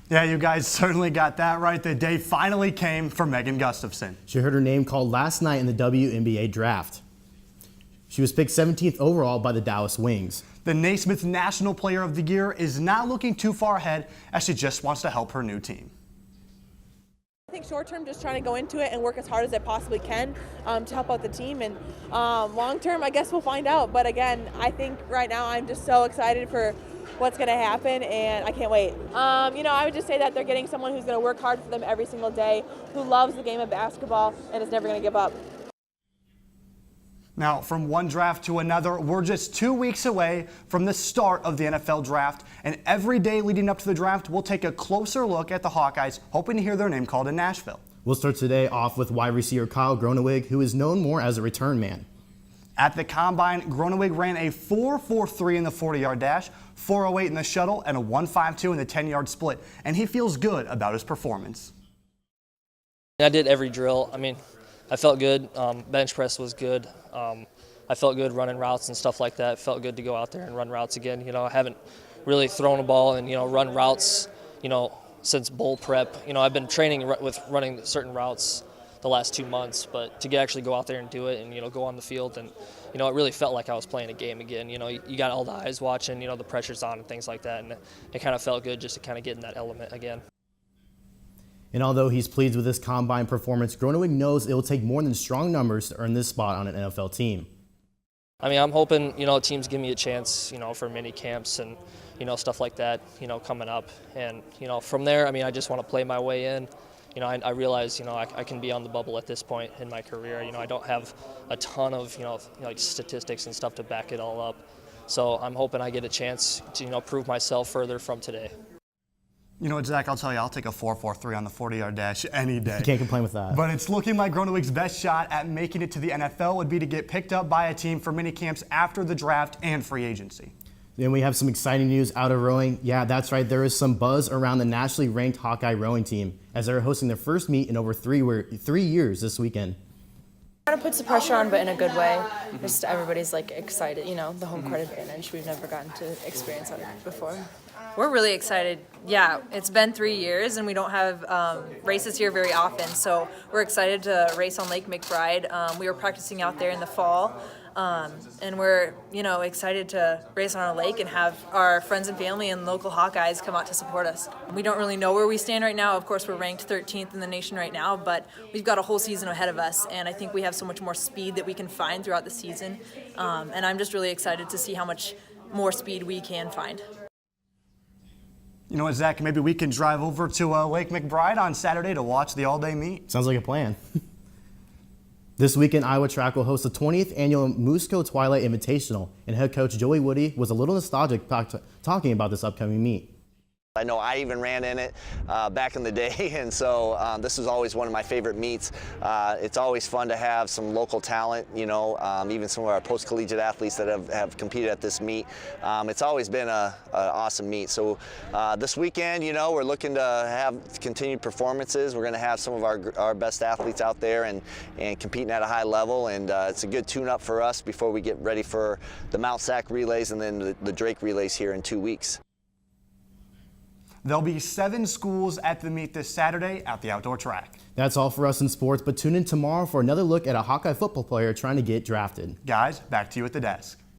Yeah, you guys certainly got that right. The day finally came for Megan Gustafson. She heard her name called last night in the WNBA draft. She was picked 17th overall by the Dallas Wings. The Naismith National Player of the Year is not looking too far ahead as she just wants to help her new team. I think short term, just trying to go into it and work as hard as I possibly can to help out the team. And long term, I guess we'll find out. But again, I think right now I'm just so excited for what's going to happen, and I can't wait. I would just say that they're getting someone who's going to work hard for them every single day, who loves the game of basketball and is never going to give up. Now, from one draft to another, we're just 2 weeks away from the start of the NFL draft, and every day leading up to the draft, we'll take a closer look at the Hawkeyes, hoping to hear their name called in Nashville. We'll start today off with wide receiver Kyle Groeneweg, who is known more as a return man. At the Combine, Groeneweg ran a 4.43 in the 40-yard dash, 4.08 in the shuttle, and a 1.52 in the 10-yard split, and he feels good about his performance. I did every drill. I felt good. Bench press was good. I felt good running routes and stuff like that. It felt good to go out there and run routes again. I haven't really thrown a ball and, run routes, since bowl prep. I've been training with running certain routes the last 2 months, but to actually go out there and do it and, go on the field and, it really felt like I was playing a game again. You got all the eyes watching, the pressure's on and things like that, and it kind of felt good just to kind of get in that element again. And although he's pleased with his Combine performance, Groeneweg knows it will take more than strong numbers to earn this spot on an NFL team. I'm hoping, teams give me a chance, for mini camps and, stuff like that, coming up. And, from there, I just want to play my way in. I realize, I can be on the bubble at this point in my career. I don't have a ton of, like statistics and stuff to back it all up. So I'm hoping I get a chance to, prove myself further from today. You know what, Zach, I'll tell you, I'll take a 4.43 on the 40-yard dash any day. You can't complain with that. But it's looking like Groeneweg's best shot at making it to the NFL would be to get picked up by a team for mini camps after the draft and free agency. Then we have some exciting news out of rowing. Yeah, that's right. There is some buzz around the nationally ranked Hawkeye rowing team as they're hosting their first meet in over 3 years this weekend. Kind of puts the pressure on, but in a good way. Just everybody's like excited, the home court advantage. We've never gotten to experience that before. We're really excited. Yeah, it's been 3 years and we don't have races here very often, so we're excited to race on Lake McBride. We were practicing out there in the fall, and we're excited to race on our lake and have our friends and family and local Hawkeyes come out to support us. We don't really know where we stand right now. Of course, we're ranked 13th in the nation right now, but we've got a whole season ahead of us, and I think we have so much more speed that we can find throughout the season, and I'm just really excited to see how much more speed we can find. You know what, Zach, maybe we can drive over to Lake McBride on Saturday to watch the all-day meet. Sounds like a plan. This weekend, Iowa Track will host the 20th annual Mooseco Twilight Invitational, and head coach Joey Woody was a little nostalgic talking about this upcoming meet. I know I even ran in it back in the day, and so this was always one of my favorite meets. It's always fun to have some local talent, even some of our post-collegiate athletes that have competed at this meet. It's always been an awesome meet. So this weekend, we're looking to have continued performances. We're going to have some of our best athletes out there and competing at a high level, and it's a good tune-up for us before we get ready for the Mount Sac relays and then the Drake relays here in 2 weeks. There'll be 7 schools at the meet this Saturday at the outdoor track. That's all for us in sports, but tune in tomorrow for another look at a Hawkeye football player trying to get drafted. Guys, back to you at the desk.